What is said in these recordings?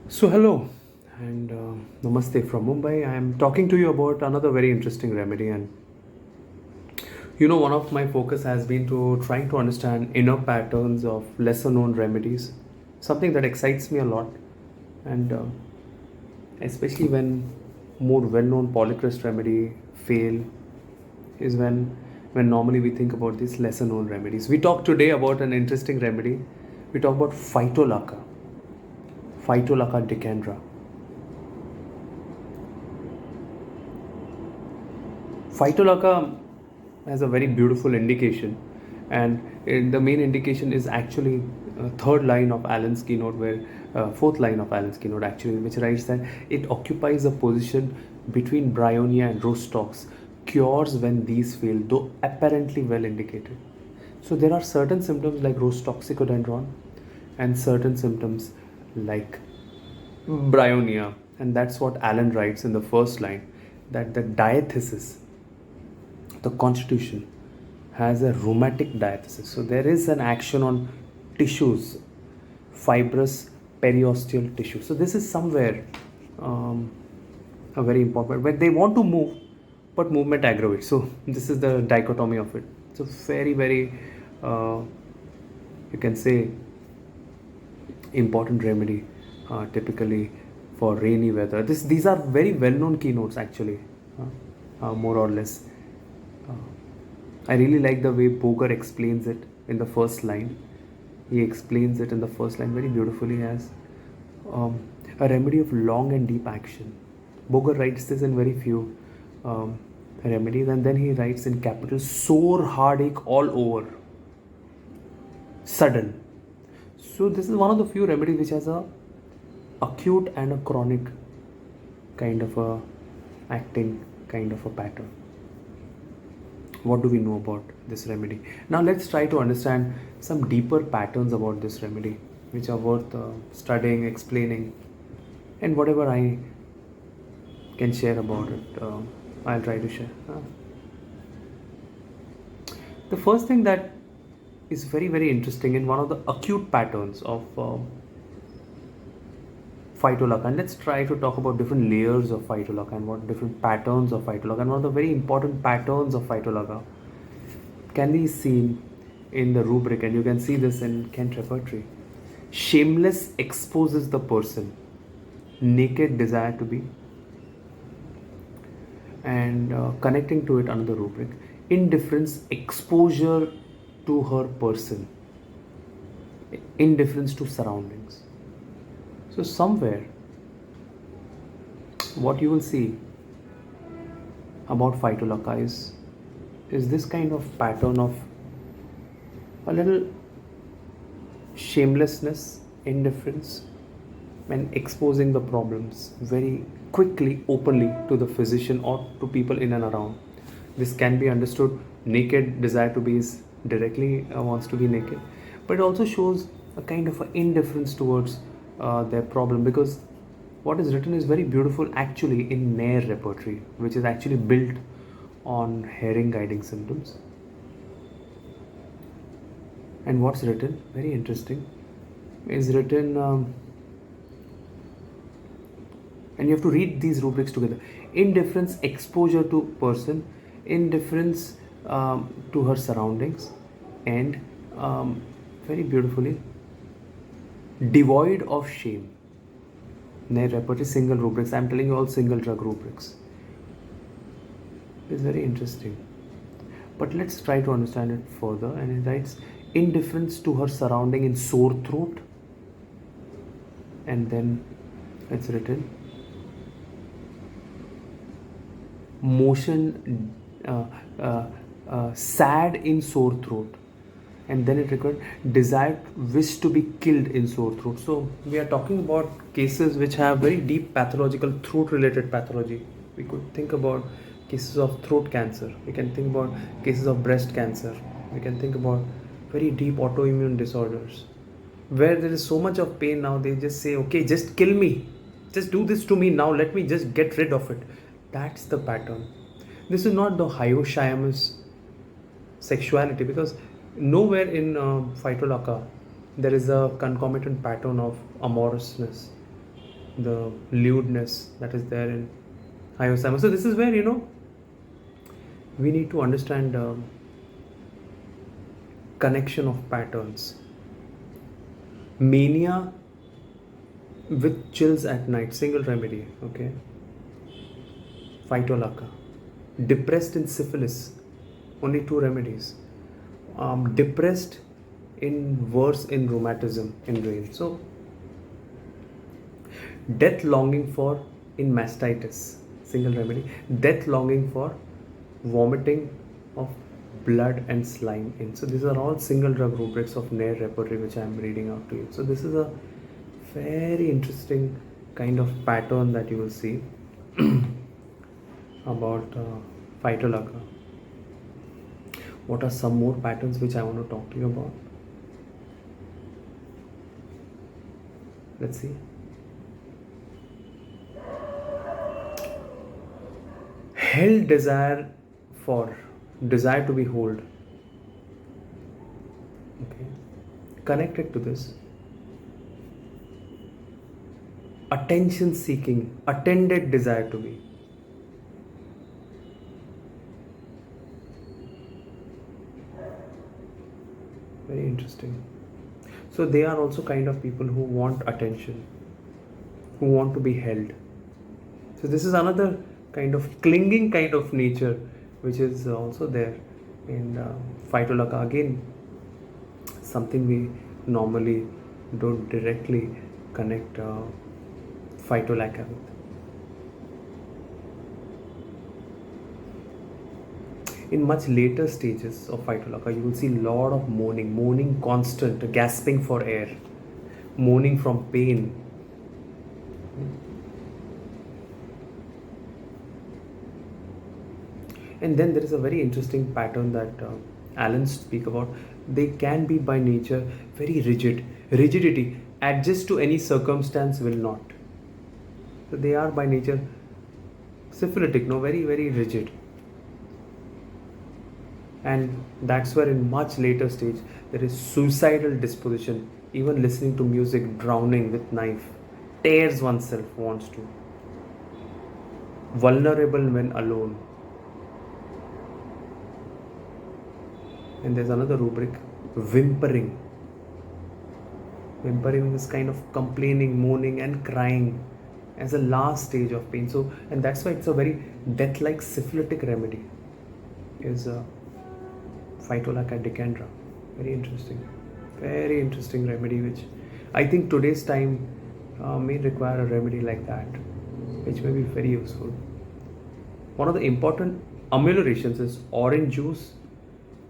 So, hello and namaste from Mumbai. I am talking to you about another very interesting remedy. And one of my focus has been to trying to understand inner patterns of lesser known remedies, something that excites me a lot. And especially when more well known polycrest remedy fail, is when normally we think about these lesser known remedies. We talk today about an interesting remedy. We talk about Phytolacca decandra. Phytolacca has a very beautiful indication, and the main indication is actually third line of Allen's keynote, where fourth line of Allen's keynote actually, which writes that it occupies a position between bryonia and rostox, cures when these fail, though apparently well indicated. So there are certain symptoms like rose toxicodendron and certain symptoms like bryonia, and that's what Allen writes in the first line, that the diathesis, the constitution, has a rheumatic diathesis. So there is an action on tissues, fibrous periosteal tissue. So this is somewhere a very important, where they want to move, but movement aggravates. So this is the dichotomy of it. It's a very, very, you can say, important remedy, typically for rainy weather. These are very well-known keynotes actually, more or less. I really like the way Boger explains it in the first line. He explains it in the first line very beautifully as um, a remedy of long and deep action. Boger writes this in very few remedies, and then he writes in capital, sore heartache all over, sudden. So this is one of the few remedies which has a acute and a chronic kind of a acting kind of a pattern. What do we know about this remedy? Now let's try to understand some deeper patterns about this remedy, which are worth studying, explaining, and whatever I can share about it, I'll try to share. The first thing that is very, very interesting in one of the acute patterns of Phytolacca, and let's try to talk about different layers of Phytolacca and what different patterns of Phytolacca, and one of the very important patterns of Phytolacca can be seen in the rubric, and you can see this in Kent repertory. Shameless exposes the person, naked desire to be, and connecting to it another rubric, indifference exposure to her person, indifference to surroundings. So somewhere what you will see about Phytolacca is this kind of pattern of a little shamelessness, indifference, and exposing the problems very quickly, openly to the physician or to people in and around. This can be understood. Naked desire to be is directly wants to be naked, but it also shows a kind of indifference towards their problem, because what is written is very beautiful actually in Nair repertory, which is actually built on herring guiding symptoms. And what's written, very interesting, is written, and you have to read these rubrics together. Indifference, exposure to person, indifference to her surroundings, and very beautifully, devoid of shame. Nair repertory, single rubrics. I'm telling you all single drug rubrics. It's very interesting. But let's try to understand it further. And it writes indifference to her surrounding in sore throat. And then it's written motion sad in sore throat, and then it required desired wish to be killed in sore throat. So we are talking about cases which have very deep pathological throat related pathology. We could think about cases of throat cancer, we can think about cases of breast cancer, we can think about very deep autoimmune disorders where there is so much of pain. Now they just say, okay, just kill me, just do this to me now, let me just get rid of it. That's the pattern. This is not the hyoscyamus sexuality, because nowhere in Phytolacca there is a concomitant pattern of amorousness. the lewdness that is there in hyoscyamus. So this is where we need to understand connection of patterns. Mania with chills at night, single remedy, okay. Phytolacca. Depressed in syphilis, only 2 remedies. Depressed in worse in rheumatism in rain. So death longing for in mastitis, single remedy. Death longing for vomiting of blood and slime in. So these are all single drug rubrics of Nair repertory which I am reading out to you. So this is a very interesting kind of pattern that you will see about Phytolacca. What are some more patterns which I want to talk to you about? Let's see. Held desire to be held. Okay. Connected to this. Attention seeking, attended desire to be. Very interesting. So they are also kind of people who want attention, who want to be held. So this is another kind of clinging kind of nature which is also there in Phytolacca. Again, something we normally don't directly connect Phytolacca with. In much later stages of Phytolacca, you will see a lot of moaning constant, gasping for air, moaning from pain. And then there is a very interesting pattern that Allen speak about. They can be by nature very rigid. Rigidity, adjust to any circumstance, will not. So they are by nature syphilitic, very, very rigid. And that's where in much later stage there is suicidal disposition. Even listening to music, drowning with knife, tears oneself, wants to. Vulnerable when alone. And there's another rubric, whimpering. Whimpering is kind of complaining, moaning and crying as a last stage of pain. So, and that's why it's a very death-like syphilitic remedy, is Phytolacca decandra. Very interesting remedy, which I think today's time may require a remedy like that, which may be very useful. One of the important ameliorations is orange juice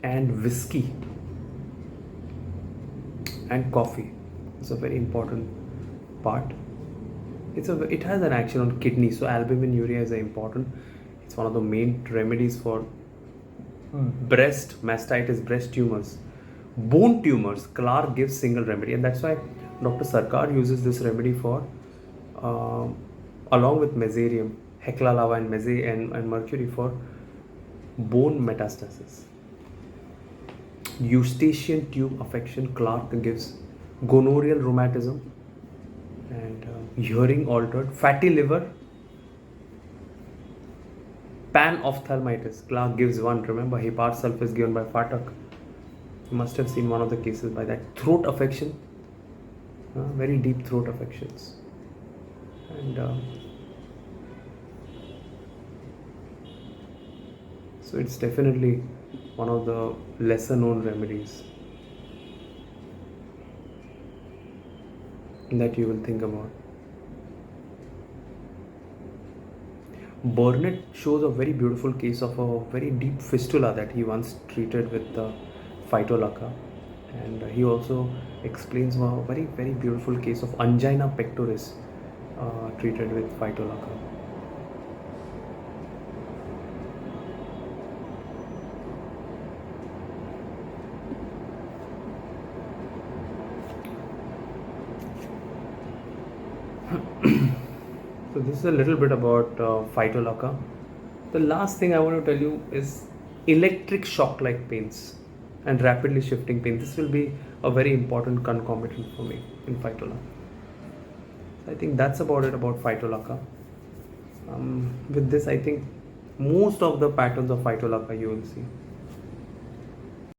and whiskey and coffee. It's a very important part. It has an action on kidney, so albuminuria is important. It's one of the main remedies for breast mastitis, breast tumors, bone tumors. Clark gives single remedy, and that's why Dr. Sarkar uses this remedy for along with mesareum, Hecla lava and mercury for bone metastasis. Eustachian tube affection, Clark gives. Gonorrheal rheumatism and hearing altered, fatty liver, panophthalmitis, Clark gives one. Remember, Hepar sulf is given by Phatak. You must have seen one of the cases by that. Throat affection, very deep throat affections, and so it's definitely one of the lesser known remedies that you will think about. Burnett shows a very beautiful case of a very deep fistula that he once treated with Phytolacca, and he also explains a very, very beautiful case of angina pectoris treated with Phytolacca. So this is a little bit about Phytolacca. The last thing I want to tell you is electric shock like pains and rapidly shifting pain. This will be a very important concomitant for me in Phytolacca. I think that's about it about Phytolacca. With this, I think most of the patterns of Phytolacca you will see.